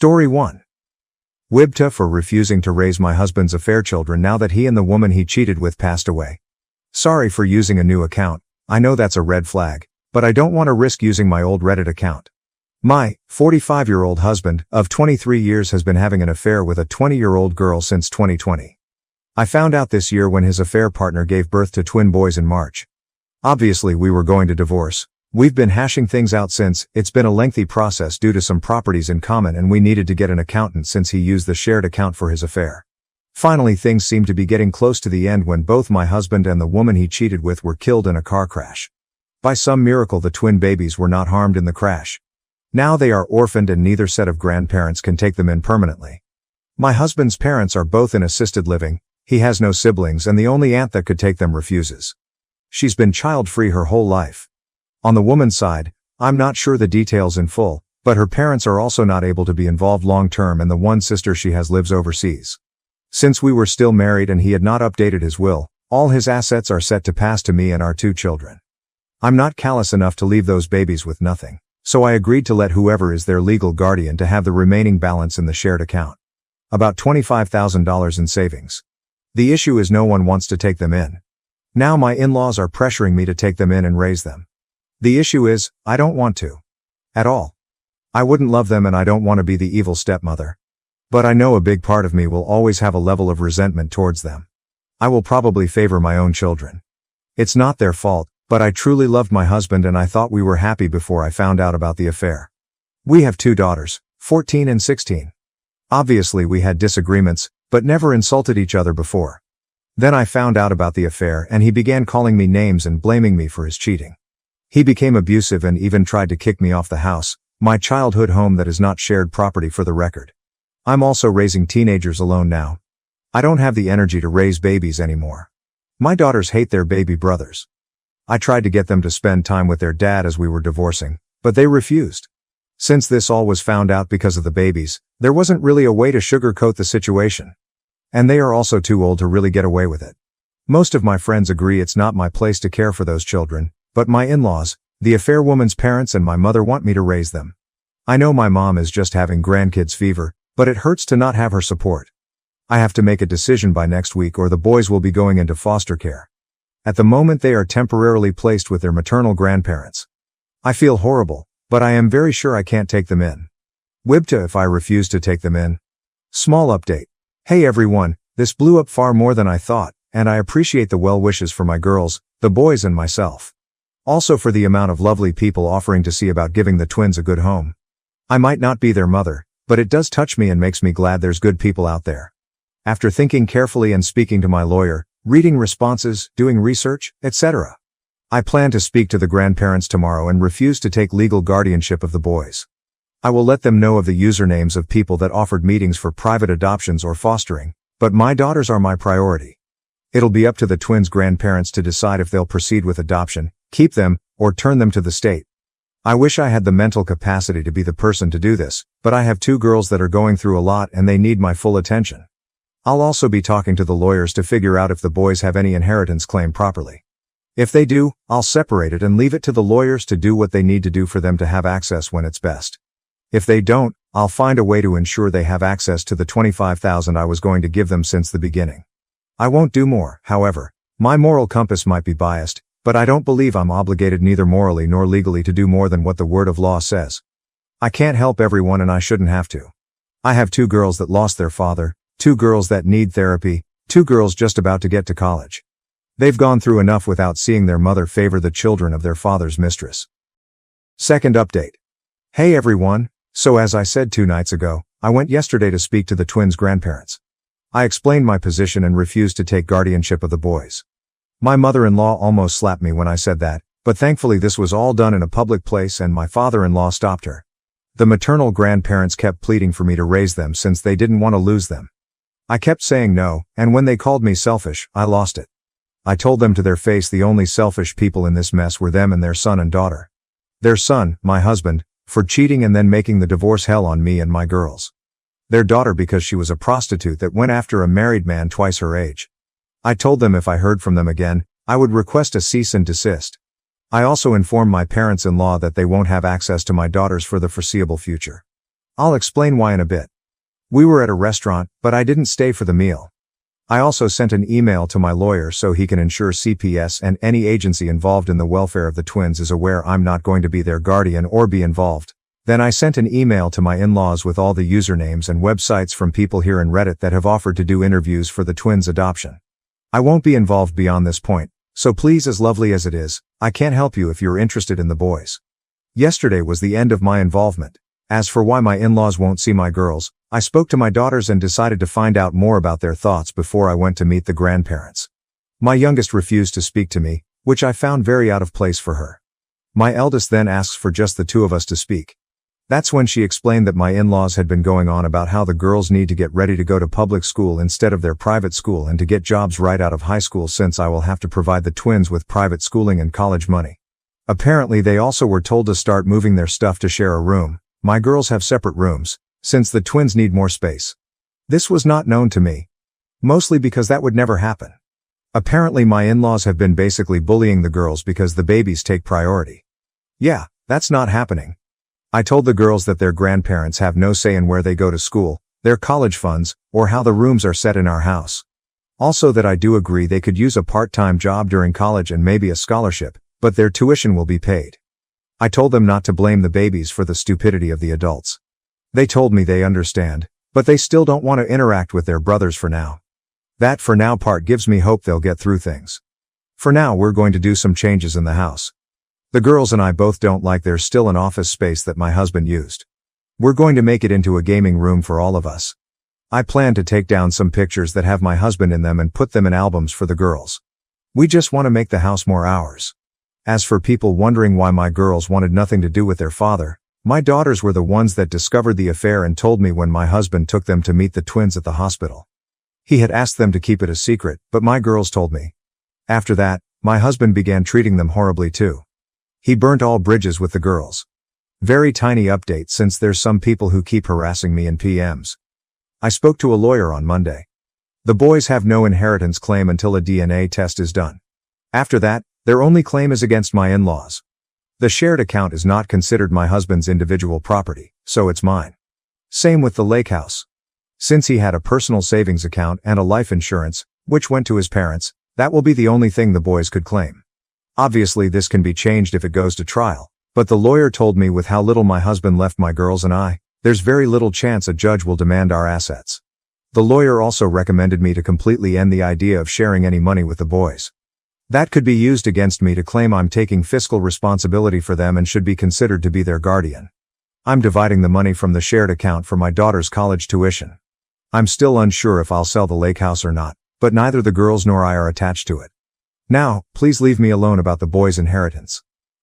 Story 1. WIBTA for refusing to raise my husband's affair children now that he and the woman he cheated with passed away. Sorry for using a new account, I know that's a red flag, but I don't want to risk using my old Reddit account. My 45-year-old husband of 23 years has been having an affair with a 20-year-old girl since 2020. I found out this year when his affair partner gave birth to twin boys in March. Obviously we were going to divorce. We've been hashing things out since. It's been a lengthy process due to some properties in common and we needed to get an accountant since he used the shared account for his affair. Finally things seemed to be getting close to the end when both my husband and the woman he cheated with were killed in a car crash. By some miracle the twin babies were not harmed in the crash. Now they are orphaned and neither set of grandparents can take them in permanently. My husband's parents are both in assisted living, he has no siblings and the only aunt that could take them refuses. She's been child-free her whole life. On the woman's side, I'm not sure the details in full, but her parents are also not able to be involved long-term and the one sister she has lives overseas. Since we were still married and he had not updated his will, all his assets are set to pass to me and our 2 children. I'm not callous enough to leave those babies with nothing, so I agreed to let whoever is their legal guardian to have the remaining balance in the shared account. About $25,000 in savings. The issue is no one wants to take them in. Now my in-laws are pressuring me to take them in and raise them. The issue is, I don't want to. At all. I wouldn't love them and I don't want to be the evil stepmother. But I know a big part of me will always have a level of resentment towards them. I will probably favor my own children. It's not their fault, but I truly loved my husband and I thought we were happy before I found out about the affair. We have 2 daughters, 14 and 16. Obviously we had disagreements, but never insulted each other before. Then I found out about the affair and he began calling me names and blaming me for his cheating. He became abusive and even tried to kick me off the house, my childhood home that is not shared property for the record. I'm also raising teenagers alone now. I don't have the energy to raise babies anymore. My daughters hate their baby brothers. I tried to get them to spend time with their dad as we were divorcing, but they refused. Since this all was found out because of the babies, there wasn't really a way to sugarcoat the situation. And they are also too old to really get away with it. Most of my friends agree it's not my place to care for those children, but my in-laws, the affair woman's parents and my mother want me to raise them. I know my mom is just having grandkids fever, but it hurts to not have her support. I have to make a decision by next week or the boys will be going into foster care. At the moment they are temporarily placed with their maternal grandparents. I feel horrible, but I am very sure I can't take them in. WIBTA if I refuse to take them in. Small update. Hey everyone, this blew up far more than I thought, and I appreciate the well wishes for my girls, the boys and myself. Also for the amount of lovely people offering to see about giving the twins a good home. I might not be their mother, but it does touch me and makes me glad there's good people out there. After thinking carefully and speaking to my lawyer, reading responses, doing research, etc. I plan to speak to the grandparents tomorrow and refuse to take legal guardianship of the boys. I will let them know of the usernames of people that offered meetings for private adoptions or fostering, but my daughters are my priority. It'll be up to the twins' grandparents to decide if they'll proceed with adoption, keep them, or turn them to the state. I wish I had the mental capacity to be the person to do this, but I have 2 girls that are going through a lot and they need my full attention. I'll also be talking to the lawyers to figure out if the boys have any inheritance claim properly. If they do, I'll separate it and leave it to the lawyers to do what they need to do for them to have access when it's best. If they don't, I'll find a way to ensure they have access to the $25,000 I was going to give them since the beginning. I won't do more, however. My moral compass might be biased, but I don't believe I'm obligated neither morally nor legally to do more than what the word of law says. I can't help everyone and I shouldn't have to. I have 2 girls that lost their father, 2 girls that need therapy, 2 girls just about to get to college. They've gone through enough without seeing their mother favor the children of their father's mistress. Second update. Hey everyone, so as I said 2 nights ago, I went yesterday to speak to the twins' grandparents. I explained my position and refused to take guardianship of the boys. My mother-in-law almost slapped me when I said that, but thankfully this was all done in a public place and my father-in-law stopped her. The maternal grandparents kept pleading for me to raise them since they didn't want to lose them. I kept saying no, and when they called me selfish, I lost it. I told them to their face the only selfish people in this mess were them and their son and daughter. Their son, my husband, for cheating and then making the divorce hell on me and my girls. Their daughter because she was a prostitute that went after a married man twice her age. I told them if I heard from them again, I would request a cease and desist. I also informed my parents-in-law that they won't have access to my daughters for the foreseeable future. I'll explain why in a bit. We were at a restaurant, but I didn't stay for the meal. I also sent an email to my lawyer so he can ensure CPS and any agency involved in the welfare of the twins is aware I'm not going to be their guardian or be involved. Then I sent an email to my in-laws with all the usernames and websites from people here in Reddit that have offered to do interviews for the twins' adoption. I won't be involved beyond this point, so please, as lovely as it is, I can't help you if you're interested in the boys. Yesterday was the end of my involvement. As for why my in-laws won't see my girls, I spoke to my daughters and decided to find out more about their thoughts before I went to meet the grandparents. My youngest refused to speak to me, which I found very out of place for her. My eldest then asks for just the two of us to speak. That's when she explained that my in-laws had been going on about how the girls need to get ready to go to public school instead of their private school and to get jobs right out of high school since I will have to provide the twins with private schooling and college money. Apparently they also were told to start moving their stuff to share a room. My girls have separate rooms, since the twins need more space. This was not known to me. Mostly because that would never happen. Apparently my in-laws have been basically bullying the girls because the babies take priority. Yeah, that's not happening. I told the girls that their grandparents have no say in where they go to school, their college funds, or how the rooms are set in our house. Also that I do agree they could use a part-time job during college and maybe a scholarship, but their tuition will be paid. I told them not to blame the babies for the stupidity of the adults. They told me they understand, but they still don't want to interact with their brothers for now. That for now part gives me hope they'll get through things. For now we're going to do some changes in the house. The girls and I both don't like there's still an office space that my husband used. We're going to make it into a gaming room for all of us. I plan to take down some pictures that have my husband in them and put them in albums for the girls. We just want to make the house more ours. As for people wondering why my girls wanted nothing to do with their father, my daughters were the ones that discovered the affair and told me when my husband took them to meet the twins at the hospital. He had asked them to keep it a secret, but my girls told me. After that, my husband began treating them horribly too. He burnt all bridges with the girls. Very tiny update since there's some people who keep harassing me in PMs. I spoke to a lawyer on Monday. The boys have no inheritance claim until a DNA test is done. After that, their only claim is against my in-laws. The shared account is not considered my husband's individual property, so it's mine. Same with the lake house. Since he had a personal savings account and a life insurance, which went to his parents, that will be the only thing the boys could claim. Obviously this can be changed if it goes to trial, but the lawyer told me with how little my husband left my girls and I, there's very little chance a judge will demand our assets. The lawyer also recommended me to completely end the idea of sharing any money with the boys. That could be used against me to claim I'm taking fiscal responsibility for them and should be considered to be their guardian. I'm dividing the money from the shared account for my daughter's college tuition. I'm still unsure if I'll sell the lake house or not, but neither the girls nor I are attached to it. Now, please leave me alone about the boys' inheritance.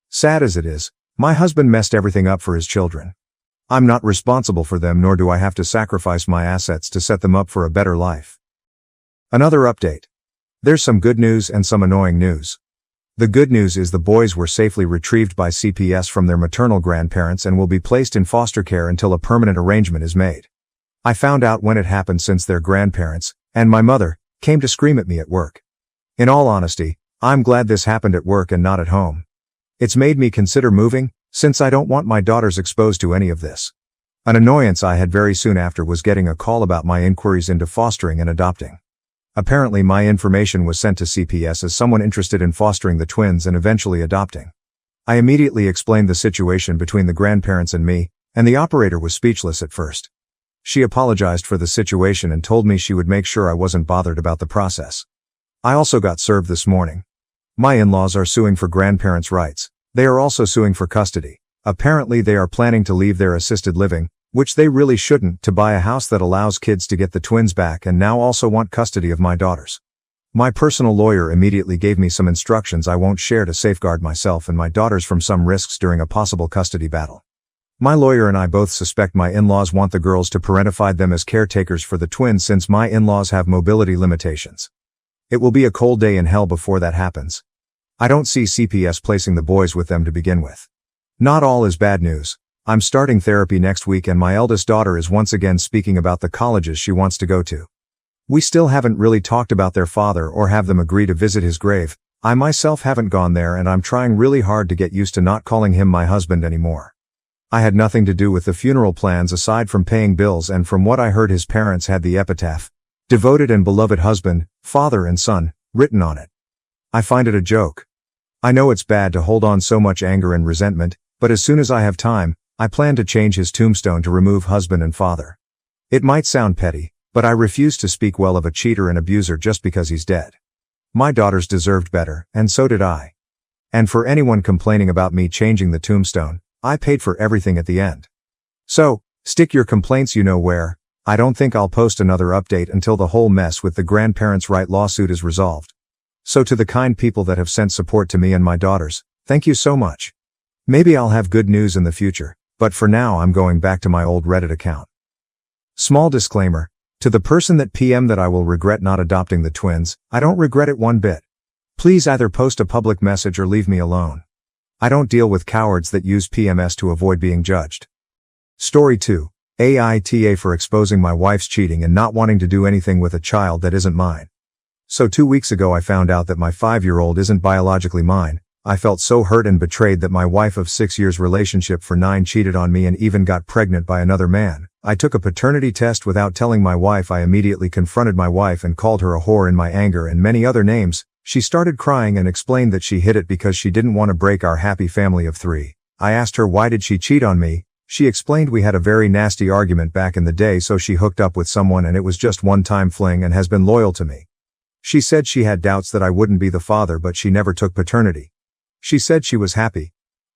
Sad as it is, my husband messed everything up for his children. I'm not responsible for them, nor do I have to sacrifice my assets to set them up for a better life. Another update. There's some good news and some annoying news. The good news is the boys were safely retrieved by CPS from their maternal grandparents and will be placed in foster care until a permanent arrangement is made. I found out when it happened since their grandparents, and my mother, came to scream at me at work. In all honesty, I'm glad this happened at work and not at home. It's made me consider moving, since I don't want my daughters exposed to any of this. An annoyance I had very soon after was getting a call about my inquiries into fostering and adopting. Apparently my information was sent to CPS as someone interested in fostering the twins and eventually adopting. I immediately explained the situation between the grandparents and me, and the operator was speechless at first. She apologized for the situation and told me she would make sure I wasn't bothered about the process. I also got served this morning. My in-laws are suing for grandparents' rights. They are also suing for custody. Apparently they are planning to leave their assisted living, which they really shouldn't, to buy a house that allows kids to get the twins back, and now also want custody of my daughters. My personal lawyer immediately gave me some instructions I won't share to safeguard myself and my daughters from some risks during a possible custody battle. My lawyer and I both suspect my in-laws want the girls to parentify them as caretakers for the twins since my in-laws have mobility limitations. It will be a cold day in hell before that happens. I don't see CPS placing the boys with them to begin with. Not all is bad news. I'm starting therapy next week and my eldest daughter is once again speaking about the colleges she wants to go to. We still haven't really talked about their father or have them agree to visit his grave. I myself haven't gone there and I'm trying really hard to get used to not calling him my husband anymore. I had nothing to do with the funeral plans aside from paying bills, and from what I heard his parents had the epitaph, "Devoted and beloved husband, father and son," written on it. I find it a joke. I know it's bad to hold on so much anger and resentment, but as soon as I have time, I plan to change his tombstone to remove husband and father. It might sound petty, but I refuse to speak well of a cheater and abuser just because he's dead. My daughters deserved better, and so did I. And for anyone complaining about me changing the tombstone, I paid for everything at the end. So, stick your complaints you know where. I don't think I'll post another update until the whole mess with the grandparents' right lawsuit is resolved. So to the kind people that have sent support to me and my daughters, thank you so much. Maybe I'll have good news in the future, but for now I'm going back to my old Reddit account. Small disclaimer, to the person that PM'd that I will regret not adopting the twins, I don't regret it one bit. Please either post a public message or leave me alone. I don't deal with cowards that use PMS to avoid being judged. Story 2. AITA for exposing my wife's cheating and not wanting to do anything with a child that isn't mine. So 2 weeks ago I found out that my 5-year-old isn't biologically mine. I felt so hurt and betrayed that my wife of 6 years relationship for 9 cheated on me and even got pregnant by another man. I took a paternity test without telling my wife. I immediately confronted my wife and called her a whore in my anger and many other names. She started crying and explained that she hid it because she didn't want to break our happy family of 3. I asked her why did she cheat on me. She explained we had a very nasty argument back in the day, so she hooked up with someone and it was just one-time fling and has been loyal to me. She said she had doubts that I wouldn't be the father, but she never took paternity. She said she was happy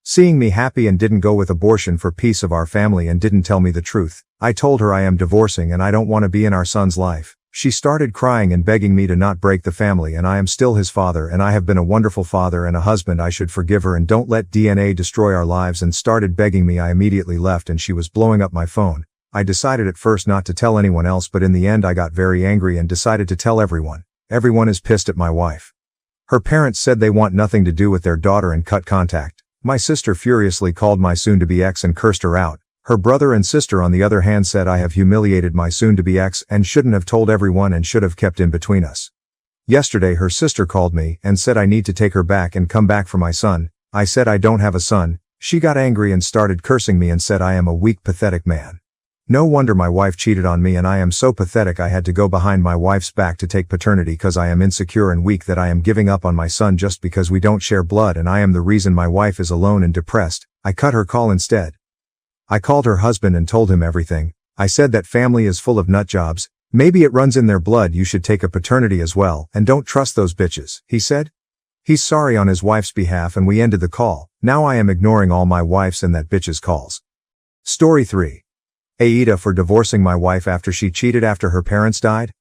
seeing me happy and didn't go with abortion for peace of our family and didn't tell me the truth. I told her I am divorcing and I don't want to be in our son's life. She started crying and begging me to not break the family, and I am still his father and I have been a wonderful father and a husband. I should forgive her and don't let DNA destroy our lives, and started begging me. I immediately left and she was blowing up my phone. I decided at first not to tell anyone else, but in the end I got very angry and decided to tell everyone. Everyone is pissed at my wife. Her parents said they want nothing to do with their daughter and cut contact. My sister furiously called my soon-to-be ex and cursed her out. Her brother and sister on the other hand said I have humiliated my soon-to-be ex and shouldn't have told everyone and should have kept in between us. Yesterday her sister called me and said I need to take her back and come back for my son. I said I don't have a son. She got angry and started cursing me and said I am a weak, pathetic man. No wonder my wife cheated on me, and I am so pathetic I had to go behind my wife's back to take paternity cause I am insecure and weak, that I am giving up on my son just because we don't share blood and I am the reason my wife is alone and depressed. I cut her call instead. I called her husband and told him everything. I said that family is full of nutjobs. Maybe it runs in their blood. You should take a paternity as well and don't trust those bitches, he said. He's sorry on his wife's behalf and we ended the call. Now I am ignoring all my wife's and that bitch's calls. Story 3. AITA for divorcing my wife after she cheated after her parents died.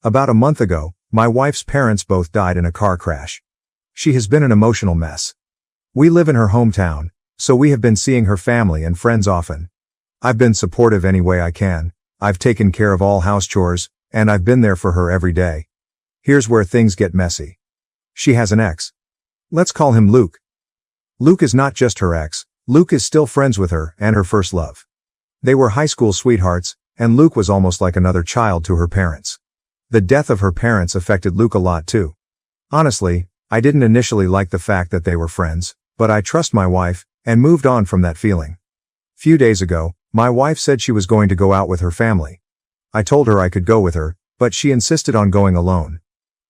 About a month ago, my wife's parents both died in a car crash. She has been an emotional mess. We live in her hometown, so we have been seeing her family and friends often. I've been supportive any way I can. I've taken care of all house chores, and I've been there for her every day. Here's where things get messy. She has an ex. Let's call him Luke. Luke is not just her ex. Luke is still friends with her and her first love. They were high school sweethearts, and Luke was almost like another child to her parents. The death of her parents affected Luke a lot too. Honestly, I didn't initially like the fact that they were friends, but I trust my wife, and moved on from that feeling. Few days ago, my wife said she was going to go out with her family. I told her I could go with her, but she insisted on going alone.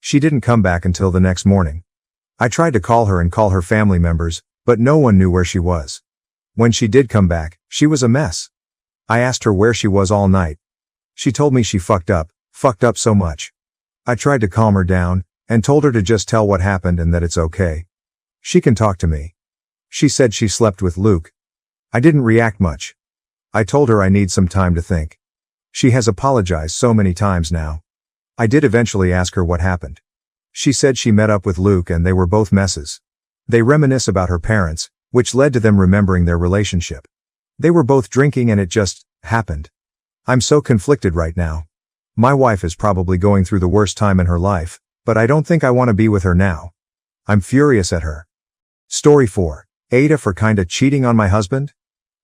She didn't come back until the next morning. I tried to call her and call her family members, but no one knew where she was. When she did come back, she was a mess. I asked her where she was all night. She told me she fucked up so much. I tried to calm her down, and told her to just tell what happened and that it's okay. She can talk to me. She said she slept with Luke. I didn't react much. I told her I need some time to think. She has apologized so many times now. I did eventually ask her what happened. She said she met up with Luke and they were both messes. They reminisce about her parents, which led to them remembering their relationship. They were both drinking and it just happened. I'm so conflicted right now. My wife is probably going through the worst time in her life, but I don't think I want to be with her now. I'm furious at her. Story 4. AITA for kinda cheating on my husband?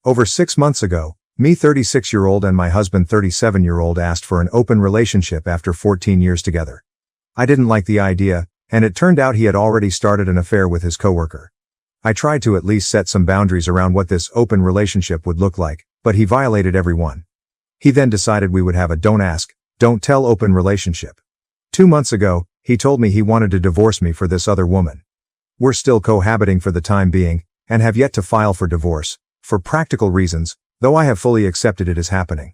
Over 6 months ago, me 36-year-old and my husband 37-year-old asked for an open relationship after 14 years together. I didn't like the idea, and it turned out he had already started an affair with his coworker. I tried to at least set some boundaries around what this open relationship would look like, but he violated every one. He then decided we would have a don't ask, don't tell open relationship. 2 months ago, he told me he wanted to divorce me for this other woman. We're still cohabiting for the time being, and have yet to file for divorce, for practical reasons, though I have fully accepted it as happening.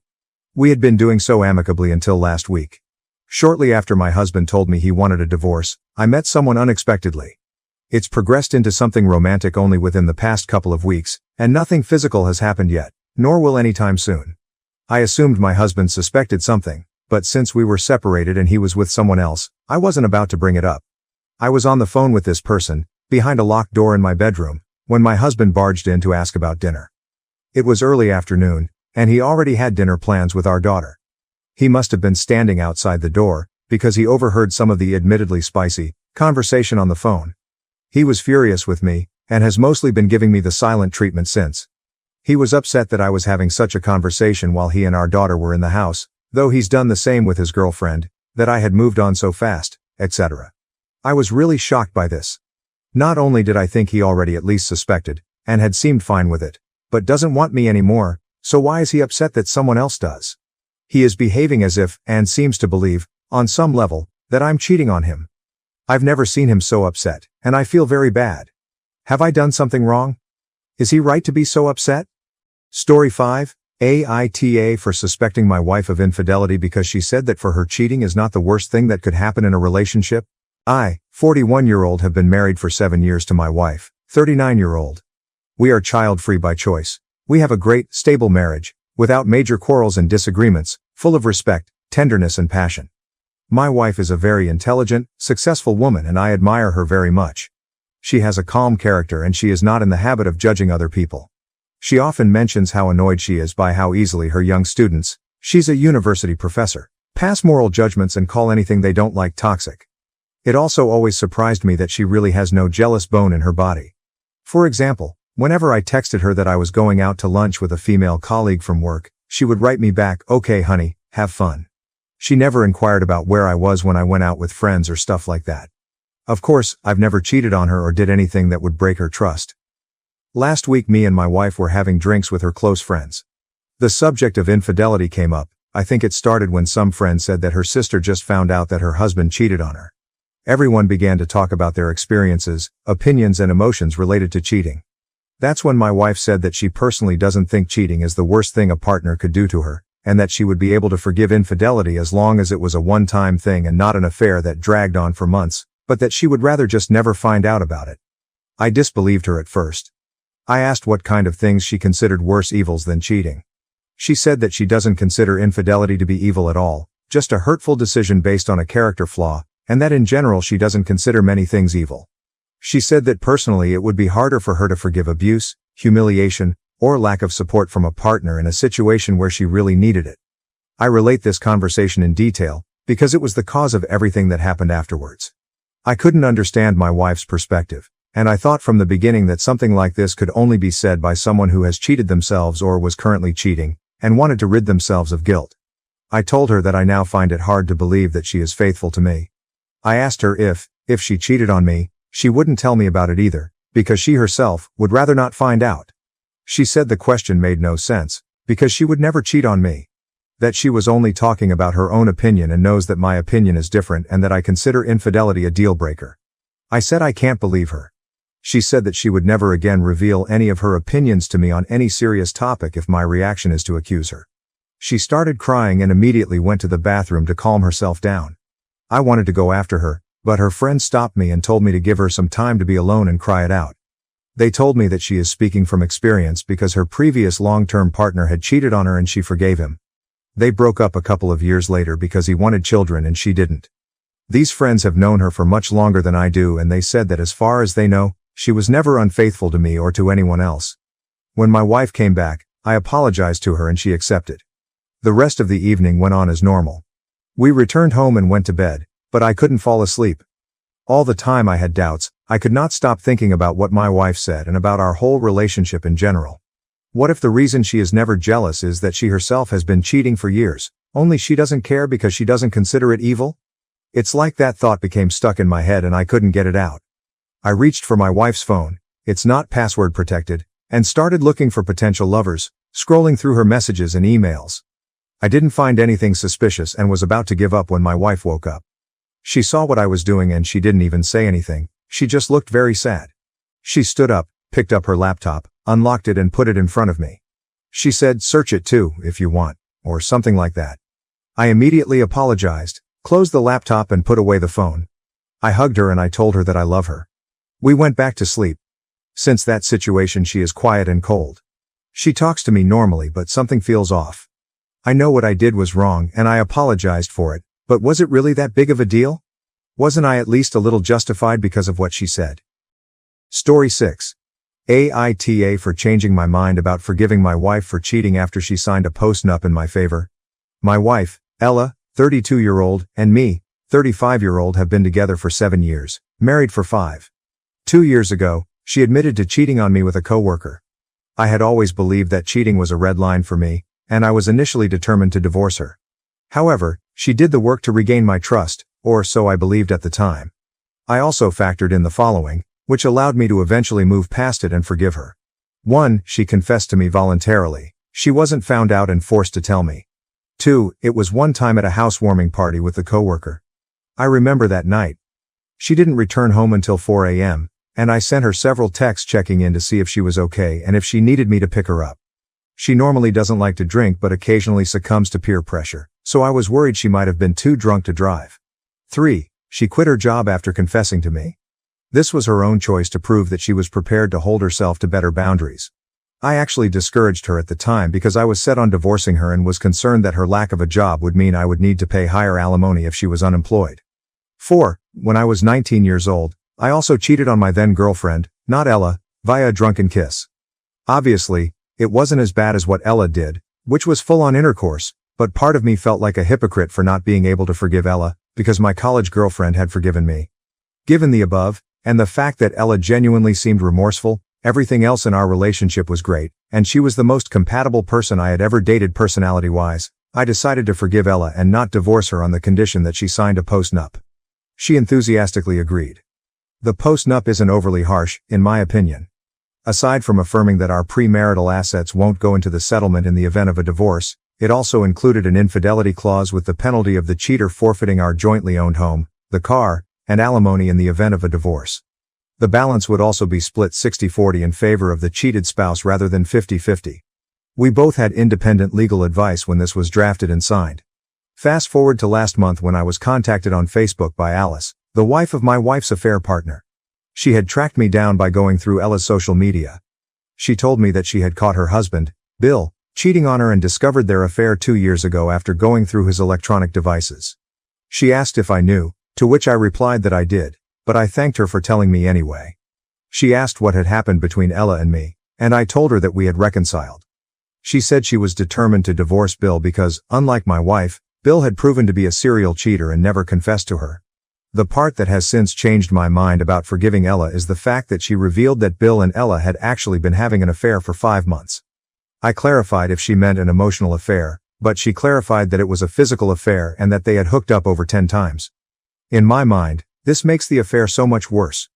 We had been doing so amicably until last week. Shortly after my husband told me he wanted a divorce, I met someone unexpectedly. It's progressed into something romantic only within the past couple of weeks, and nothing physical has happened yet, nor will anytime soon. I assumed my husband suspected something, but since we were separated and he was with someone else, I wasn't about to bring it up. I was on the phone with this person, behind a locked door in my bedroom, when my husband barged in to ask about dinner. It was early afternoon, and he already had dinner plans with our daughter. He must have been standing outside the door, because he overheard some of the admittedly spicy conversation on the phone. He was furious with me, and has mostly been giving me the silent treatment since. He was upset that I was having such a conversation while he and our daughter were in the house, though he's done the same with his girlfriend, that I had moved on so fast, etc. I was really shocked by this. Not only did I think he already at least suspected, and had seemed fine with it, but doesn't want me anymore, so why is he upset that someone else does? He is behaving as if, and seems to believe, on some level, that I'm cheating on him. I've never seen him so upset, and I feel very bad. Have I done something wrong? Is he right to be so upset? Story 5, AITA for suspecting my wife of infidelity because she said that for her cheating is not the worst thing that could happen in a relationship. I, 41-year-old, have been married for 7 years to my wife, 39-year-old. We are child-free by choice. We have a great, stable marriage, without major quarrels and disagreements, full of respect, tenderness and passion. My wife is a very intelligent, successful woman and I admire her very much. She has a calm character and she is not in the habit of judging other people. She often mentions how annoyed she is by how easily her young students, she's a university professor, pass moral judgments and call anything they don't like toxic. It also always surprised me that she really has no jealous bone in her body. For example, whenever I texted her that I was going out to lunch with a female colleague from work, she would write me back, "Okay honey, have fun." She never inquired about where I was when I went out with friends or stuff like that. Of course, I've never cheated on her or did anything that would break her trust. Last week me and my wife were having drinks with her close friends. The subject of infidelity came up. I think it started when some friend said that her sister just found out that her husband cheated on her. Everyone began to talk about their experiences, opinions and emotions related to cheating. That's when my wife said that she personally doesn't think cheating is the worst thing a partner could do to her, and that she would be able to forgive infidelity as long as it was a one-time thing and not an affair that dragged on for months, but that she would rather just never find out about it. I disbelieved her at first. I asked what kind of things she considered worse evils than cheating. She said that she doesn't consider infidelity to be evil at all, just a hurtful decision based on a character flaw, and that in general she doesn't consider many things evil. She said that personally it would be harder for her to forgive abuse, humiliation, or lack of support from a partner in a situation where she really needed it. I relate this conversation in detail, because it was the cause of everything that happened afterwards. I couldn't understand my wife's perspective, and I thought from the beginning that something like this could only be said by someone who has cheated themselves or was currently cheating, and wanted to rid themselves of guilt. I told her that I now find it hard to believe that she is faithful to me. I asked her if she cheated on me, she wouldn't tell me about it either, because she herself would rather not find out. She said the question made no sense, because she would never cheat on me. That she was only talking about her own opinion and knows that my opinion is different and that I consider infidelity a deal breaker. I said I can't believe her. She said that she would never again reveal any of her opinions to me on any serious topic if my reaction is to accuse her. She started crying and immediately went to the bathroom to calm herself down. I wanted to go after her, but her friend stopped me and told me to give her some time to be alone and cry it out. They told me that she is speaking from experience because her previous long-term partner had cheated on her and she forgave him. They broke up a couple of years later because he wanted children and she didn't. These friends have known her for much longer than I do and they said that as far as they know, she was never unfaithful to me or to anyone else. When my wife came back, I apologized to her and she accepted. The rest of the evening went on as normal. We returned home and went to bed, but I couldn't fall asleep. All the time I had doubts. I could not stop thinking about what my wife said and about our whole relationship in general. What if the reason she is never jealous is that she herself has been cheating for years, only she doesn't care because she doesn't consider it evil? It's like that thought became stuck in my head and I couldn't get it out. I reached for my wife's phone, it's not password protected, and started looking for potential lovers, scrolling through her messages and emails. I didn't find anything suspicious and was about to give up when my wife woke up. She saw what I was doing and she didn't even say anything, she just looked very sad. She stood up, picked up her laptop, unlocked it and put it in front of me. She said, "Search it too, if you want," or something like that. I immediately apologized, closed the laptop and put away the phone. I hugged her and I told her that I love her. We went back to sleep. Since that situation she is quiet and cold. She talks to me normally but something feels off. I know what I did was wrong and I apologized for it, but was it really that big of a deal? Wasn't I at least a little justified because of what she said? Story 6. AITA for changing my mind about forgiving my wife for cheating after she signed a post-nup in my favor. My wife, Ella, 32-year-old, and me, 35-year-old have been together for 7 years, married for 5. 2 years ago, she admitted to cheating on me with a coworker. I had always believed that cheating was a red line for me, and I was initially determined to divorce her. However, she did the work to regain my trust, or so I believed at the time. I also factored in the following, which allowed me to eventually move past it and forgive her. 1. She confessed to me voluntarily. She wasn't found out and forced to tell me. 2. It was one time at a housewarming party with the coworker. I remember that night. She didn't return home until 4 a.m., and I sent her several texts checking in to see if she was okay and if she needed me to pick her up. She normally doesn't like to drink but occasionally succumbs to peer pressure, so I was worried she might have been too drunk to drive. 3. She quit her job after confessing to me. This was her own choice to prove that she was prepared to hold herself to better boundaries. I actually discouraged her at the time because I was set on divorcing her and was concerned that her lack of a job would mean I would need to pay higher alimony if she was unemployed. 4. When I was 19 years old, I also cheated on my then girlfriend, not Ella, via a drunken kiss. Obviously, it wasn't as bad as what Ella did, which was full-on intercourse, but part of me felt like a hypocrite for not being able to forgive Ella, because my college girlfriend had forgiven me. Given the above, and the fact that Ella genuinely seemed remorseful, everything else in our relationship was great, and she was the most compatible person I had ever dated personality-wise, I decided to forgive Ella and not divorce her on the condition that she signed a post-nup. She enthusiastically agreed. The post-nup isn't overly harsh, in my opinion. Aside from affirming that our premarital assets won't go into the settlement in the event of a divorce, it also included an infidelity clause with the penalty of the cheater forfeiting our jointly owned home, the car, and alimony in the event of a divorce. The balance would also be split 60-40 in favor of the cheated spouse rather than 50-50. We both had independent legal advice when this was drafted and signed. Fast forward to last month when I was contacted on Facebook by Alice, the wife of my wife's affair partner. She had tracked me down by going through Ella's social media. She told me that she had caught her husband, Bill, cheating on her and discovered their affair 2 years ago after going through his electronic devices. She asked if I knew, to which I replied that I did, but I thanked her for telling me anyway. She asked what had happened between Ella and me, and I told her that we had reconciled. She said she was determined to divorce Bill because, unlike my wife, Bill had proven to be a serial cheater and never confessed to her. The part that has since changed my mind about forgiving Ella is the fact that she revealed that Bill and Ella had actually been having an affair for 5 months. I clarified if she meant an emotional affair, but she clarified that it was a physical affair and that they had hooked up over 10 times. In my mind, this makes the affair so much worse.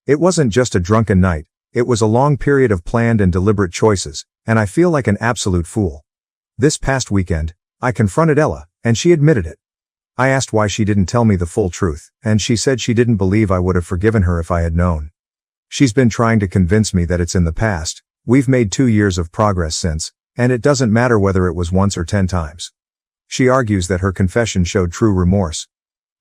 It wasn't just a drunken night, it was a long period of planned and deliberate choices, and I feel like an absolute fool. This past weekend, I confronted Ella, and she admitted it. I asked why she didn't tell me the full truth, and she said she didn't believe I would have forgiven her if I had known. She's been trying to convince me that it's in the past. We've made 2 years of progress since, and it doesn't matter whether it was once or 10 times. She argues that her confession showed true remorse.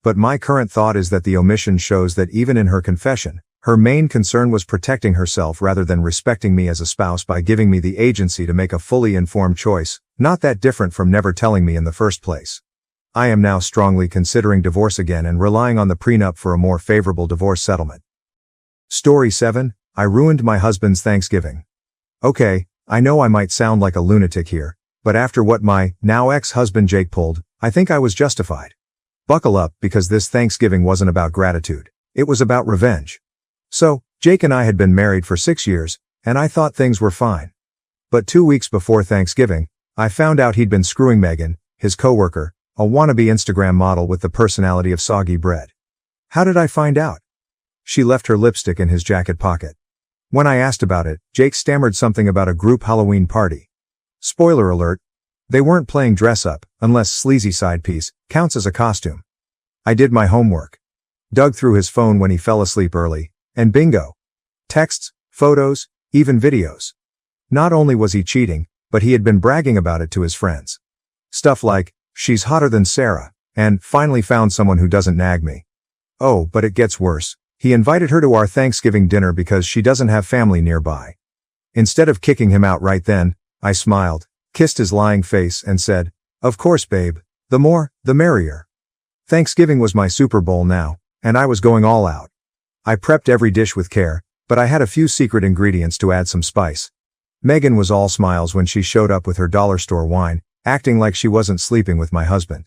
But my current thought is that the omission shows that even in her confession, her main concern was protecting herself rather than respecting me as a spouse by giving me the agency to make a fully informed choice, not that different from never telling me in the first place. I am now strongly considering divorce again and relying on the prenup for a more favorable divorce settlement. Story 7. I ruined my husband's Thanksgiving. Okay, I know I might sound like a lunatic here, but after what my, now ex-husband Jake pulled, I think I was justified. Buckle up, because this Thanksgiving wasn't about gratitude. It was about revenge. So, Jake and I had been married for 6 years, and I thought things were fine. But 2 weeks before Thanksgiving, I found out he'd been screwing Megan, his coworker, a wannabe Instagram model with the personality of soggy bread. How did I find out? She left her lipstick in his jacket pocket. When I asked about it, Jake stammered something about a group Halloween party. Spoiler alert. They weren't playing dress up, unless sleazy side piece counts as a costume. I did my homework. Dug through his phone when he fell asleep early, and bingo. Texts, photos, even videos. Not only was he cheating, but he had been bragging about it to his friends. Stuff like, she's hotter than Sarah, and finally found someone who doesn't nag me. Oh, but it gets worse. He invited her to our Thanksgiving dinner because she doesn't have family nearby. Instead of kicking him out right then, I smiled, kissed his lying face and said, "Of course, babe. The more, the merrier." Thanksgiving was my Super Bowl now, and I was going all out. I prepped every dish with care, but I had a few secret ingredients to add some spice. Megan was all smiles when she showed up with her dollar store wine, acting like she wasn't sleeping with my husband.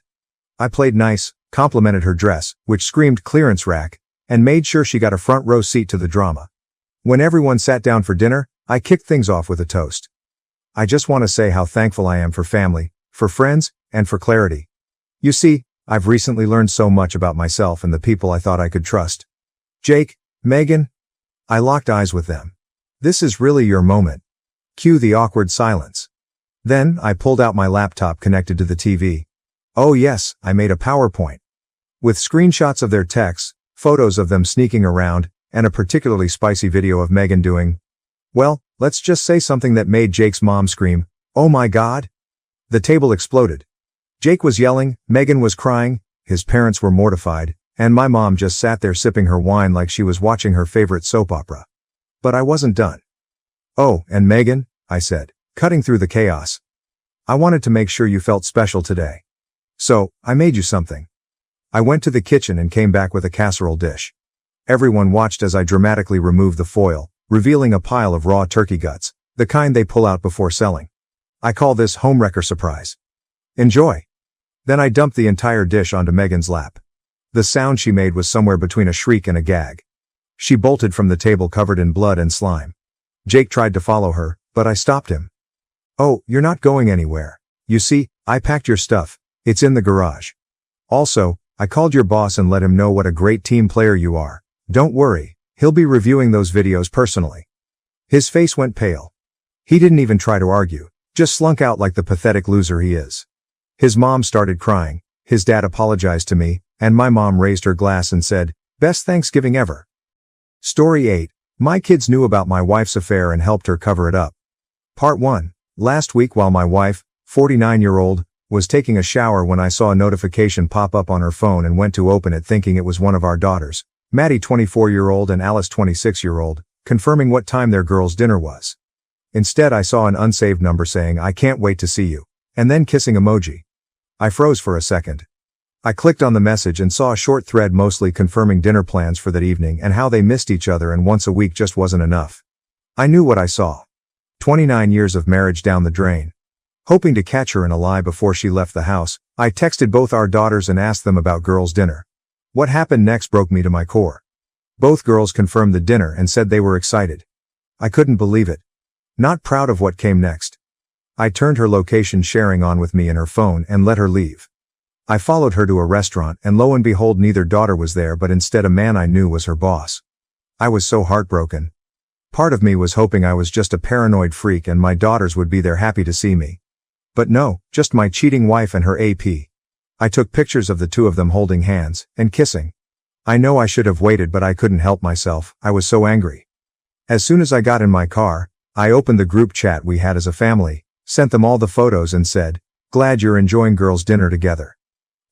I played nice, complimented her dress, which screamed clearance rack, and made sure she got a front row seat to the drama. When everyone sat down for dinner, I kicked things off with a toast. I just want to say how thankful I am for family, for friends, and for clarity. You see, I've recently learned so much about myself and the people I thought I could trust. Jake, Megan. I locked eyes with them. This is really your moment. Cue the awkward silence. Then, I pulled out my laptop connected to the TV. Oh yes, I made a PowerPoint. With screenshots of their texts, photos of them sneaking around, and a particularly spicy video of Megan doing, well, let's just say something that made Jake's mom scream, "Oh my God!" The table exploded. Jake was yelling, Megan was crying, his parents were mortified, and my mom just sat there sipping her wine like she was watching her favorite soap opera. But I wasn't done. "Oh, and Megan," I said, cutting through the chaos. "I wanted to make sure you felt special today. So, I made you something." I went to the kitchen and came back with a casserole dish. Everyone watched as I dramatically removed the foil, revealing a pile of raw turkey guts, the kind they pull out before selling. I call this homewrecker surprise. Enjoy. Then I dumped the entire dish onto Megan's lap. The sound she made was somewhere between a shriek and a gag. She bolted from the table covered in blood and slime. Jake tried to follow her, but I stopped him. "Oh, you're not going anywhere. You see, I packed your stuff. It's in the garage. Also, I called your boss and let him know what a great team player you are. Don't worry, he'll be reviewing those videos personally." His face went pale. He didn't even try to argue, just slunk out like the pathetic loser he is. His mom started crying, his dad apologized to me, and my mom raised her glass and said, "Best Thanksgiving ever." Story 8. My kids knew about my wife's affair and helped her cover it up. Part 1. Last week while my wife, 49-year-old, was taking a shower when I saw a notification pop up on her phone and went to open it thinking it was one of our daughters, Maddie 24-year-old and Alice 26-year-old, confirming what time their girls' dinner was. Instead I saw an unsaved number saying "I can't wait to see you," and then kissing emoji. I froze for a second. I clicked on the message and saw a short thread mostly confirming dinner plans for that evening and how they missed each other and once a week just wasn't enough. I knew what I saw. 29 years of marriage down the drain. Hoping to catch her in a lie before she left the house, I texted both our daughters and asked them about girls' dinner. What happened next broke me to my core. Both girls confirmed the dinner and said they were excited. I couldn't believe it. Not proud of what came next. I turned her location sharing on with me in her phone and let her leave. I followed her to a restaurant and lo and behold neither daughter was there but instead a man I knew was her boss. I was so heartbroken. Part of me was hoping I was just a paranoid freak and my daughters would be there happy to see me. But no, just my cheating wife and her AP. I took pictures of the two of them holding hands and kissing. I know I should have waited but I couldn't help myself, I was so angry. As soon as I got in my car, I opened the group chat we had as a family, sent them all the photos and said, "Glad you're enjoying girls' dinner together."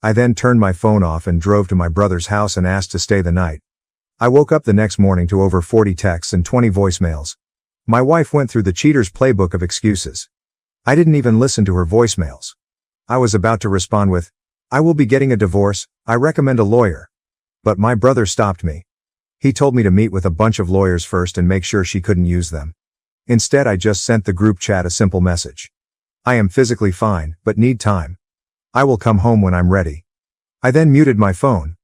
I then turned my phone off and drove to my brother's house and asked to stay the night. I woke up the next morning to over 40 texts and 20 voicemails. My wife went through the cheater's playbook of excuses. I didn't even listen to her voicemails. I was about to respond with, "I will be getting a divorce, I recommend a lawyer." But my brother stopped me. He told me to meet with a bunch of lawyers first and make sure she couldn't use them. Instead I just sent the group chat a simple message. "I am physically fine, but need time. I will come home when I'm ready." I then muted my phone.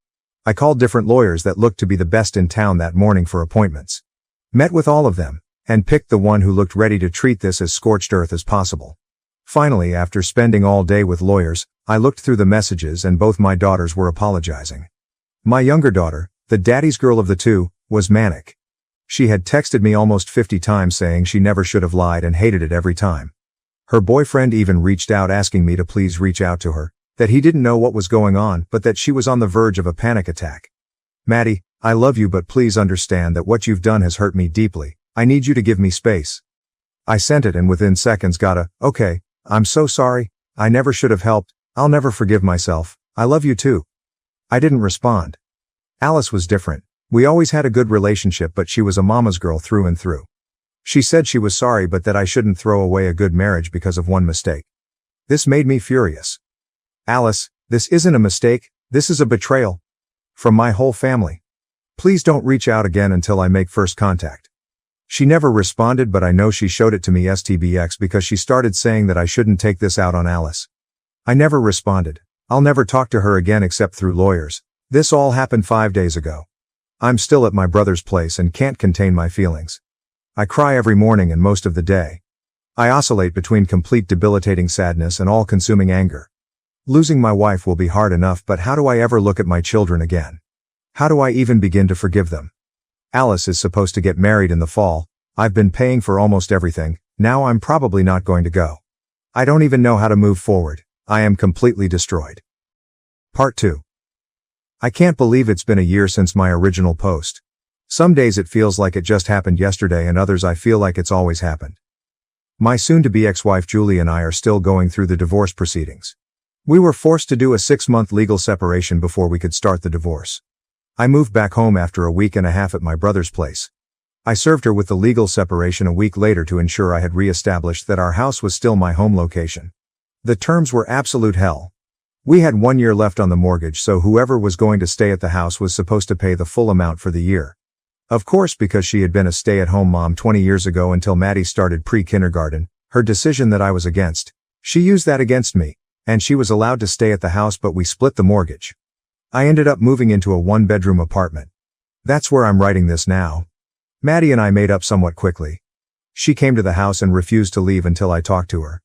I called different lawyers that looked to be the best in town that morning for appointments. Met with all of them, and picked the one who looked ready to treat this as scorched earth as possible. Finally, after spending all day with lawyers, I looked through the messages and both my daughters were apologizing. My younger daughter, the daddy's girl of the two, was manic. She had texted me almost 50 times saying she never should have lied and hated it every time. Her boyfriend even reached out asking me to please reach out to her, that he didn't know what was going on but that she was on the verge of a panic attack. Maddie, I love you but please understand that what you've done has hurt me deeply. I need you to give me space. I sent it and within seconds got a, okay, I'm so sorry, I never should have helped, I'll never forgive myself, I love you too. I didn't respond. Alice was different. We always had a good relationship but she was a mama's girl through and through. She said she was sorry but that I shouldn't throw away a good marriage because of one mistake. This made me furious. Alice, this isn't a mistake, this is a betrayal. From my whole family. Please don't reach out again until I make first contact. She never responded but I know she showed it to me STBX because she started saying that I shouldn't take this out on Alice. I never responded. I'll never talk to her again except through lawyers. This all happened 5 days ago. I'm still at my brother's place and can't contain my feelings. I cry every morning and most of the day. I oscillate between complete debilitating sadness and all-consuming anger. Losing my wife will be hard enough but how do I ever look at my children again? How do I even begin to forgive them? Alice is supposed to get married in the fall. I've been paying for almost everything, now I'm probably not going to go. I don't even know how to move forward. I am completely destroyed. Part 2. I can't believe it's been a year since my original post. Some days it feels like it just happened yesterday and others I feel like it's always happened. My soon-to-be ex-wife Julie and I are still going through the divorce proceedings. We were forced to do a 6-month legal separation before we could start the divorce. I moved back home after a week and a half at my brother's place. I served her with the legal separation a week later to ensure I had re-established that our house was still my home location. The terms were absolute hell. We had 1 year left on the mortgage so whoever was going to stay at the house was supposed to pay the full amount for the year. Of course because she had been a stay-at-home mom 20 years ago until Maddie started pre-kindergarten, her decision that I was against. She used that against me, and she was allowed to stay at the house but we split the mortgage. I ended up moving into a 1-bedroom apartment. That's where I'm writing this now. Maddie and I made up somewhat quickly. She came to the house and refused to leave until I talked to her.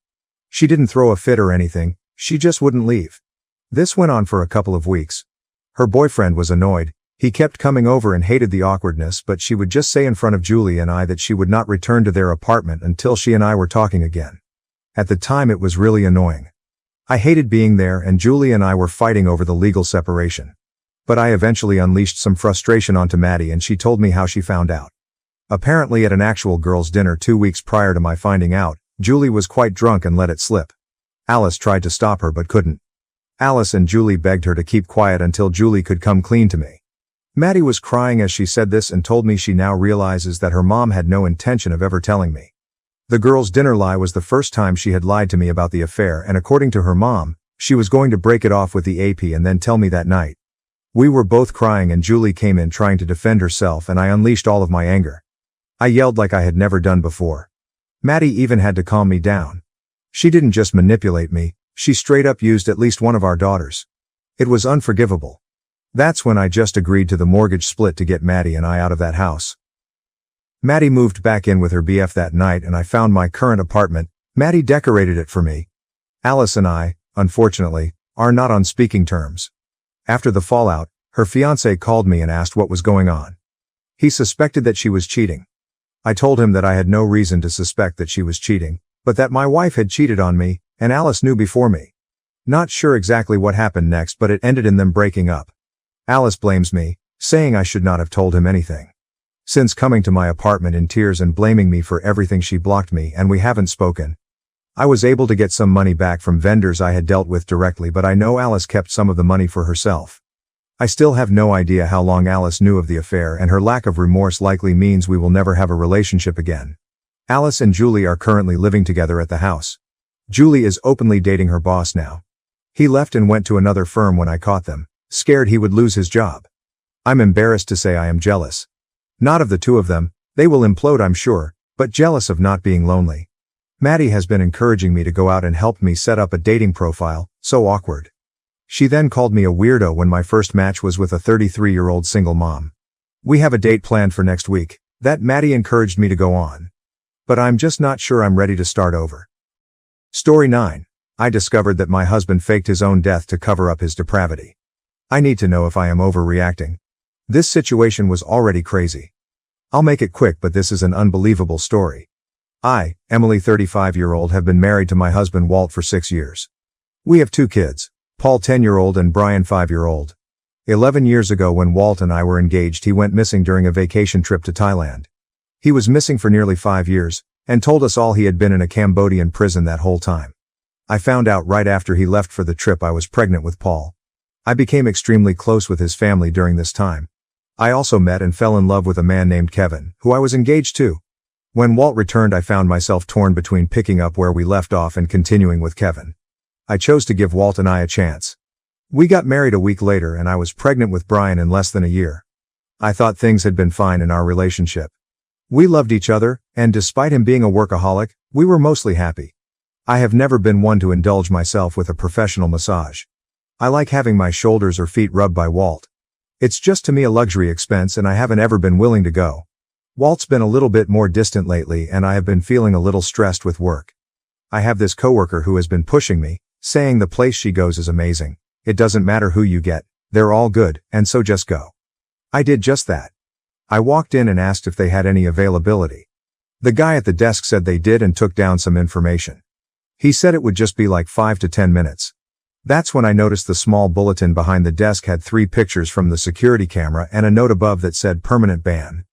She didn't throw a fit or anything, she just wouldn't leave. This went on for a couple of weeks. Her boyfriend was annoyed. He kept coming over and hated the awkwardness but she would just say in front of Julie and I that she would not return to their apartment until she and I were talking again. At the time it was really annoying. I hated being there and Julie and I were fighting over the legal separation. But I eventually unleashed some frustration onto Maddie and she told me how she found out. Apparently at an actual girls' dinner 2 weeks prior to my finding out, Julie was quite drunk and let it slip. Alice tried to stop her but couldn't. Alice and Julie begged her to keep quiet until Julie could come clean to me. Maddie was crying as she said this and told me she now realizes that her mom had no intention of ever telling me. The girls' dinner lie was the first time she had lied to me about the affair and according to her mom, she was going to break it off with the AP and then tell me that night. We were both crying and Julie came in trying to defend herself and I unleashed all of my anger. I yelled like I had never done before. Maddie even had to calm me down. She didn't just manipulate me, she straight up used at least one of our daughters. It was unforgivable. That's when I just agreed to the mortgage split to get Maddie and I out of that house. Maddie moved back in with her BF that night and I found my current apartment. Maddie decorated it for me. Alice and I, unfortunately, are not on speaking terms. After the fallout, her fiancé called me and asked what was going on. He suspected that she was cheating. I told him that I had no reason to suspect that she was cheating, but that my wife had cheated on me, and Alice knew before me. Not sure exactly what happened next but it ended in them breaking up. Alice blames me, saying I should not have told him anything. Since coming to my apartment in tears and blaming me for everything she blocked me and we haven't spoken. I was able to get some money back from vendors I had dealt with directly but I know Alice kept some of the money for herself. I still have no idea how long Alice knew of the affair and her lack of remorse likely means we will never have a relationship again. Alice and Julie are currently living together at the house. Julie is openly dating her boss now. He left and went to another firm when I caught them, scared he would lose his job. I'm embarrassed to say I am jealous. Not of the two of them, they will implode I'm sure, but jealous of not being lonely. Maddie has been encouraging me to go out and helped me set up a dating profile, so awkward. She then called me a weirdo when my first match was with a 33-year-old single mom. We have a date planned for next week, that Maddie encouraged me to go on. But I'm just not sure I'm ready to start over. Story 9. I discovered that my husband faked his own death to cover up his depravity. I need to know if I am overreacting. This situation was already crazy. I'll make it quick, but this is an unbelievable story. I, Emily 35-year-old, have been married to my husband Walt for 6 years. We have 2 kids, Paul 10-year-old and Brian 5-year-old. 11 years ago when Walt and I were engaged, he went missing during a vacation trip to Thailand. He was missing for nearly 5 years, and told us all he had been in a Cambodian prison that whole time. I found out right after he left for the trip I was pregnant with Paul. I became extremely close with his family during this time. I also met and fell in love with a man named Kevin, who I was engaged to. When Walt returned, I found myself torn between picking up where we left off and continuing with Kevin. I chose to give Walt and I a chance. We got married a week later and I was pregnant with Brian in less than a year. I thought things had been fine in our relationship. We loved each other, and despite him being a workaholic, we were mostly happy. I have never been one to indulge myself with a professional massage. I like having my shoulders or feet rubbed by Walt. It's just to me a luxury expense and I haven't ever been willing to go. Walt's been a little bit more distant lately and I have been feeling a little stressed with work. I have this coworker who has been pushing me, saying the place she goes is amazing. It doesn't matter who you get, they're all good, and so just go. I did just that. I walked in and asked if they had any availability. The guy at the desk said they did and took down some information. He said it would just be like 5 to 10 minutes. That's when I noticed the small bulletin behind the desk had 3 pictures from the security camera and a note above that said permanent ban.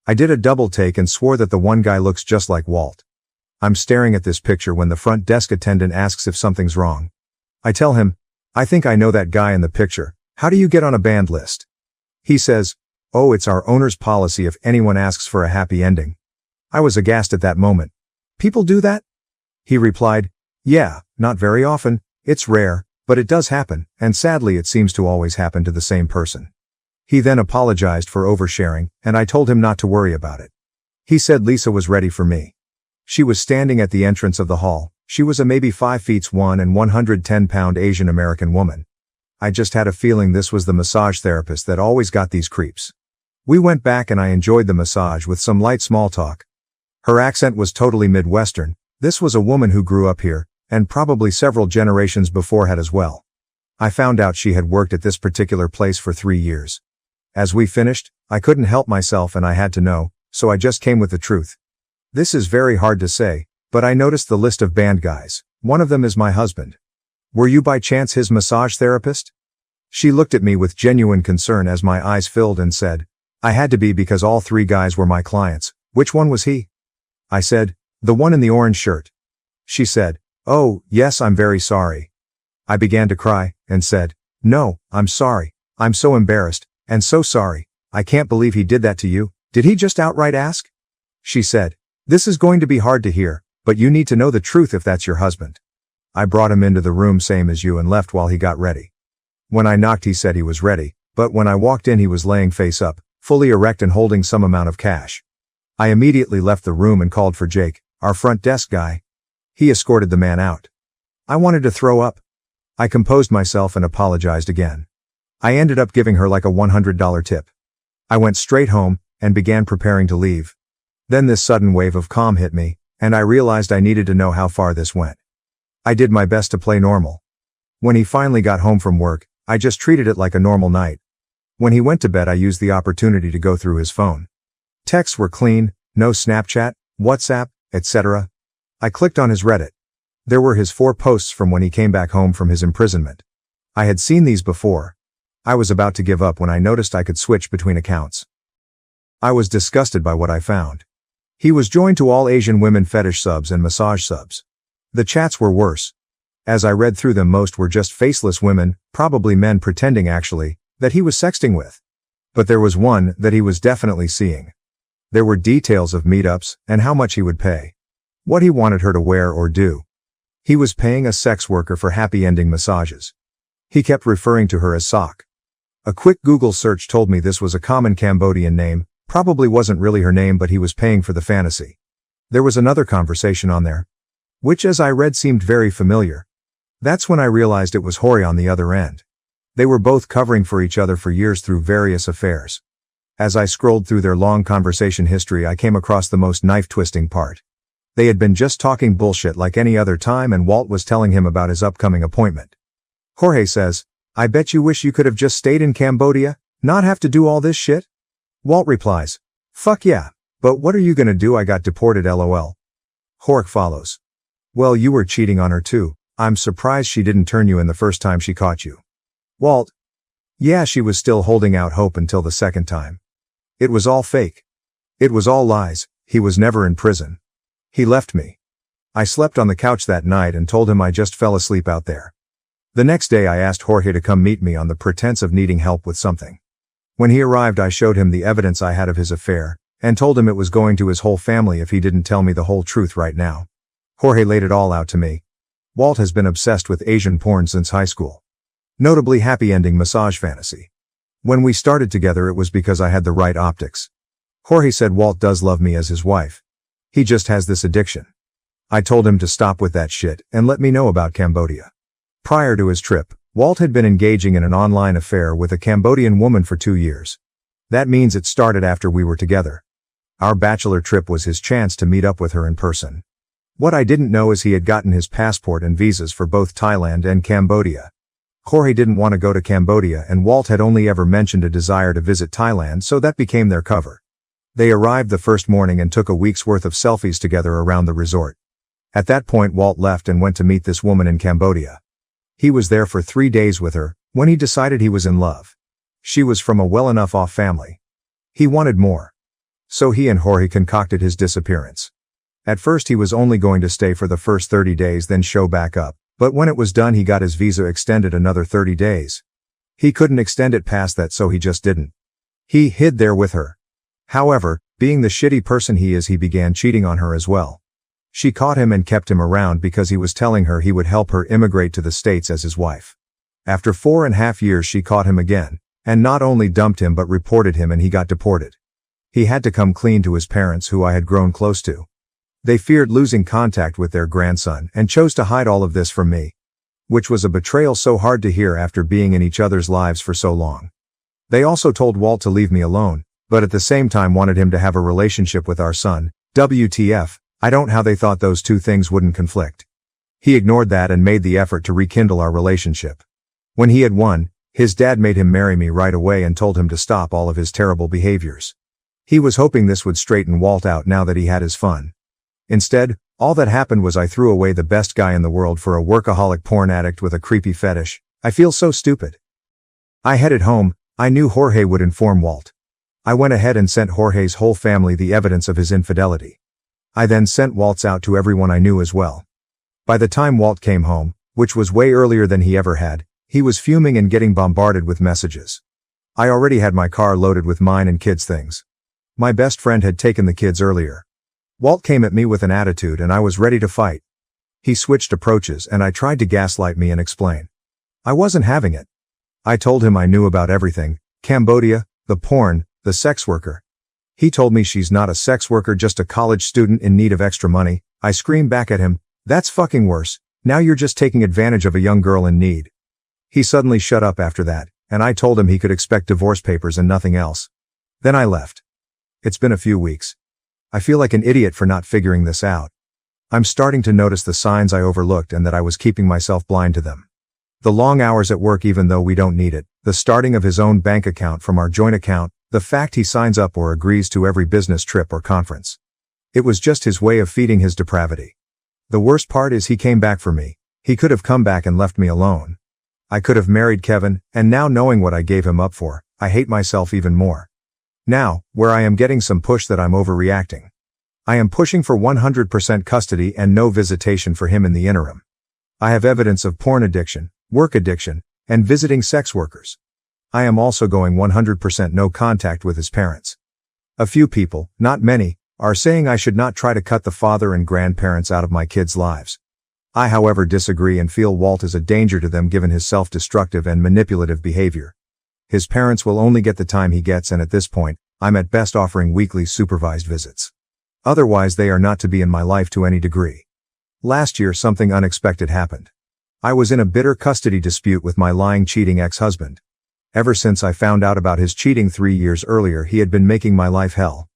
I did a double take and swore that the one guy looks just like Walt. I'm staring at this picture when the front desk attendant asks if something's wrong. I tell him, I think I know that guy in the picture. How do you get on a banned list? He says, oh, it's our owner's policy if anyone asks for a happy ending. I was aghast at that moment. People do that? He replied, yeah, not very often, it's rare, but it does happen, and sadly it seems to always happen to the same person. He then apologized for oversharing, and I told him not to worry about it. He said Lisa was ready for me. She was standing at the entrance of the hall. She was a maybe 5'1" and 110-pound Asian American woman. I just had a feeling this was the massage therapist that always got these creeps. We went back and I enjoyed the massage with some light small talk. Her accent was totally Midwestern. This was a woman who grew up here, and probably several generations before had as well. I found out she had worked at this particular place for 3 years. As we finished, I couldn't help myself and I had to know, so I just came with the truth. This is very hard to say, but I noticed the list of banned guys. One of them is my husband. Were you by chance his massage therapist? She looked at me with genuine concern as my eyes filled and said, I had to be because all 3 guys were my clients. Which one was he? I said, the one in the orange shirt. She said, oh, yes, I'm very sorry. I began to cry and said, no, I'm sorry. I'm so embarrassed and so sorry. I can't believe he did that to you. Did he just outright ask? She said, this is going to be hard to hear, but you need to know the truth if that's your husband. I brought him into the room same as you and left while he got ready. When I knocked he said he was ready, but when I walked in he was laying face up, fully erect and holding some amount of cash. I immediately left the room and called for Jake, our front desk guy. He escorted the man out. I wanted to throw up. I composed myself and apologized again. I ended up giving her like a $100 tip. I went straight home and began preparing to leave. Then this sudden wave of calm hit me, and I realized I needed to know how far this went. I did my best to play normal. When he finally got home from work, I just treated it like a normal night. When he went to bed I used the opportunity to go through his phone. Texts were clean, no Snapchat, WhatsApp, etc. I clicked on his Reddit. There were his 4 posts from when he came back home from his imprisonment. I had seen these before. I was about to give up when I noticed I could switch between accounts. I was disgusted by what I found. He was joined to all Asian women fetish subs and massage subs. The chats were worse. As I read through them, most were just faceless women, probably men pretending actually, that he was sexting with. But there was one that he was definitely seeing. There were details of meetups and how much he would pay. What he wanted her to wear or do. He was paying a sex worker for happy ending massages. He kept referring to her as Sok. A quick Google search told me this was a common Cambodian name, probably wasn't really her name but he was paying for the fantasy. There was another conversation on there, which as I read seemed very familiar. That's when I realized it was Hori on the other end. They were both covering for each other for years through various affairs. As I scrolled through their long conversation history I came across the most knife-twisting part. They had been just talking bullshit like any other time and Walt was telling him about his upcoming appointment. Jorge says, I bet you wish you could have just stayed in Cambodia, not have to do all this shit? Walt replies, Fuck yeah. But what are you gonna do? I got deported lol. Hork follows. Well, you were cheating on her too. I'm surprised she didn't turn you in the first time she caught you. Walt. Yeah, she was still holding out hope until the second time. It was all fake. It was all lies. He was never in prison. He left me. I slept on the couch that night and told him I just fell asleep out there. The next day I asked Jorge to come meet me on the pretense of needing help with something. When he arrived I showed him the evidence I had of his affair, and told him it was going to his whole family if he didn't tell me the whole truth right now. Jorge laid it all out to me. Walt has been obsessed with Asian porn since high school. Notably happy ending massage fantasy. When we started together it was because I had the right optics. Jorge said Walt does love me as his wife. He just has this addiction. I told him to stop with that shit and let me know about Cambodia. Prior to his trip, Walt had been engaging in an online affair with a Cambodian woman for 2 years. That means it started after we were together. Our bachelor trip was his chance to meet up with her in person. What I didn't know is he had gotten his passport and visas for both Thailand and Cambodia. Jorge didn't want to go to Cambodia and Walt had only ever mentioned a desire to visit Thailand, so that became their cover. They arrived the first morning and took a week's worth of selfies together around the resort. At that point Walt left and went to meet this woman in Cambodia. He was there for 3 days with her, when he decided he was in love. She was from a well enough off family. He wanted more. So he and Jorge concocted his disappearance. At first he was only going to stay for the first 30 days then show back up, but when it was done he got his visa extended another 30 days. He couldn't extend it past that so he just didn't. He hid there with her. However, being the shitty person he is, he began cheating on her as well. She caught him and kept him around because he was telling her he would help her immigrate to the States as his wife. After 4.5 years she caught him again, and not only dumped him but reported him and he got deported. He had to come clean to his parents who I had grown close to. They feared losing contact with their grandson and chose to hide all of this from me. Which was a betrayal so hard to hear after being in each other's lives for so long. They also told Walt to leave me alone, but at the same time wanted him to have a relationship with our son. WTF, I don't know how they thought those two things wouldn't conflict. He ignored that and made the effort to rekindle our relationship. When he had won, his dad made him marry me right away and told him to stop all of his terrible behaviors. He was hoping this would straighten Walt out now that he had his fun. Instead, all that happened was I threw away the best guy in the world for a workaholic porn addict with a creepy fetish. I feel so stupid. I headed home. I knew Jorge would inform Walt. I went ahead and sent Jorge's whole family the evidence of his infidelity. I then sent Walt's out to everyone I knew as well. By the time Walt came home, which was way earlier than he ever had, he was fuming and getting bombarded with messages. I already had my car loaded with mine and kids' things. My best friend had taken the kids earlier. Walt came at me with an attitude and I was ready to fight. He switched approaches and I tried to gaslight me and explain. I wasn't having it. I told him I knew about everything, Cambodia, the porn, the sex worker. He told me she's not a sex worker, just a college student in need of extra money. I screamed back at him, that's fucking worse, now you're just taking advantage of a young girl in need. He suddenly shut up after that, and I told him he could expect divorce papers and nothing else. Then I left. It's been a few weeks. I feel like an idiot for not figuring this out. I'm starting to notice the signs I overlooked and that I was keeping myself blind to them. The long hours at work even though we don't need it, the starting of his own bank account from our joint account, the fact he signs up or agrees to every business trip or conference. It was just his way of feeding his depravity. The worst part is he came back for me. He could have come back and left me alone. I could have married Kevin, and now knowing what I gave him up for, I hate myself even more. Now, where I am getting some push that I'm overreacting. I am pushing for 100% custody and no visitation for him in the interim. I have evidence of porn addiction, work addiction, and visiting sex workers. I am also going 100% no contact with his parents. A few people, not many, are saying I should not try to cut the father and grandparents out of my kids' lives. I however disagree and feel Walt is a danger to them given his self-destructive and manipulative behavior. His parents will only get the time he gets and at this point, I'm at best offering weekly supervised visits. Otherwise they are not to be in my life to any degree. Last year something unexpected happened. I was in a bitter custody dispute with my lying, cheating ex-husband. Ever since I found out about his cheating 3 years earlier, he had been making my life hell.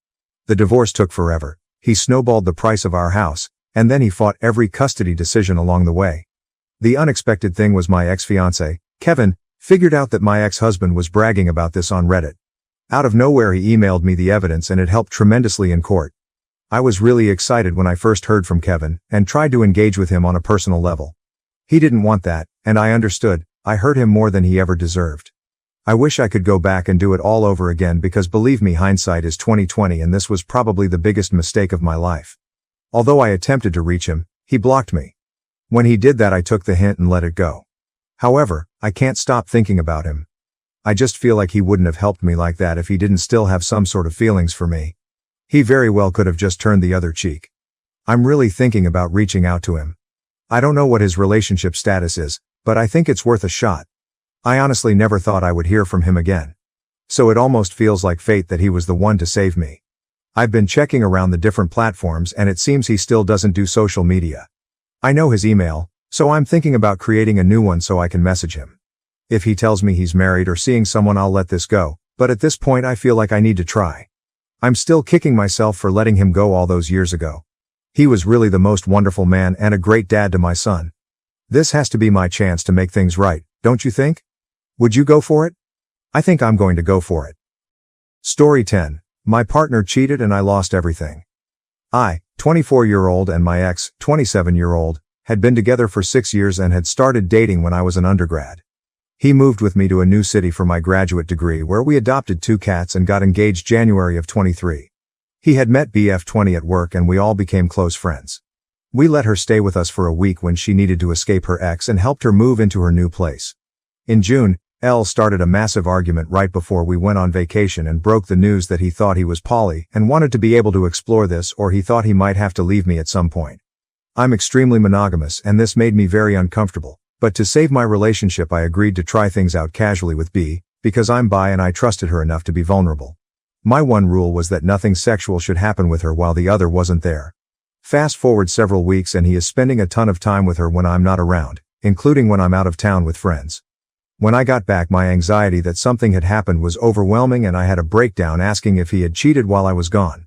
The divorce took forever, he snowballed the price of our house, and then he fought every custody decision along the way. The unexpected thing was my ex-fiancé, Kevin, figured out that my ex-husband was bragging about this on Reddit. Out of nowhere he emailed me the evidence and it helped tremendously in court. I was really excited when I first heard from Kevin, and tried to engage with him on a personal level. He didn't want that, and I understood. I hurt him more than he ever deserved. I wish I could go back and do it all over again because believe me, hindsight is 20/20 and this was probably the biggest mistake of my life. Although I attempted to reach him, he blocked me. When he did that I took the hint and let it go. However, I can't stop thinking about him. I just feel like he wouldn't have helped me like that if he didn't still have some sort of feelings for me. He very well could have just turned the other cheek. I'm really thinking about reaching out to him. I don't know what his relationship status is, but I think it's worth a shot. I honestly never thought I would hear from him again. So it almost feels like fate that he was the one to save me. I've been checking around the different platforms and it seems he still doesn't do social media. I know his email, so I'm thinking about creating a new one so I can message him. If he tells me he's married or seeing someone, I'll let this go, but at this point I feel like I need to try. I'm still kicking myself for letting him go all those years ago. He was really the most wonderful man and a great dad to my son. This has to be my chance to make things right, don't you think? Would you go for it? I think I'm going to go for it. Story 10. My partner cheated and I lost everything. I, 24-year-old, and my ex, 27-year-old, had been together for 6 years and had started dating when I was an undergrad. He moved with me to a new city for my graduate degree where we adopted 2 cats and got engaged January of 23. He had met BF20 at work and we all became close friends. We let her stay with us for a week when she needed to escape her ex and helped her move into her new place. In June, L started a massive argument right before we went on vacation and broke the news that he thought he was poly and wanted to be able to explore this, or he thought he might have to leave me at some point. I'm extremely monogamous and this made me very uncomfortable, but to save my relationship I agreed to try things out casually with B, because I'm bi and I trusted her enough to be vulnerable. My one rule was that nothing sexual should happen with her while the other wasn't there. Fast forward several weeks and he is spending a ton of time with her when I'm not around, including when I'm out of town with friends. When I got back, my anxiety that something had happened was overwhelming and I had a breakdown asking if he had cheated while I was gone.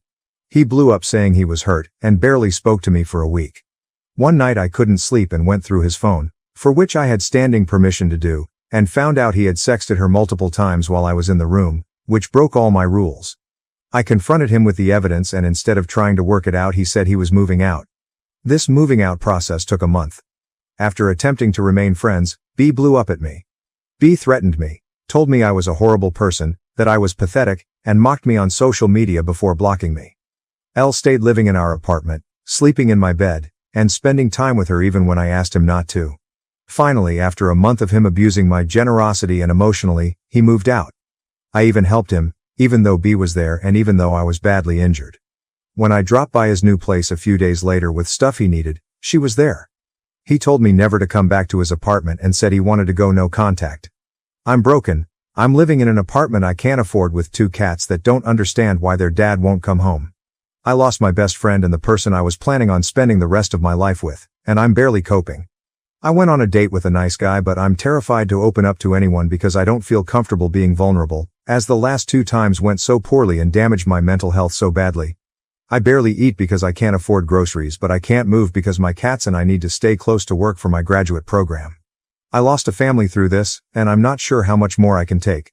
He blew up saying he was hurt and barely spoke to me for a week. One night I couldn't sleep and went through his phone, for which I had standing permission to do, and found out he had sexted her multiple times while I was in the room, which broke all my rules. I confronted him with the evidence and instead of trying to work it out he said he was moving out. This moving out process took a month. After attempting to remain friends, B blew up at me. B threatened me, told me I was a horrible person, that I was pathetic, and mocked me on social media before blocking me. L stayed living in our apartment, sleeping in my bed, and spending time with her even when I asked him not to. Finally, after a month of him abusing my generosity and emotionally, he moved out. I even helped him, even though B was there and even though I was badly injured. When I dropped by his new place a few days later with stuff he needed, she was there. He told me never to come back to his apartment and said he wanted to go no contact. I'm broken. I'm living in an apartment I can't afford with 2 cats that don't understand why their dad won't come home. I lost my best friend and the person I was planning on spending the rest of my life with, and I'm barely coping. I went on a date with a nice guy, but I'm terrified to open up to anyone because I don't feel comfortable being vulnerable, as the last 2 times went so poorly and damaged my mental health so badly. I barely eat because I can't afford groceries, but I can't move because my cats and I need to stay close to work for my graduate program. I lost a family through this, and I'm not sure how much more I can take.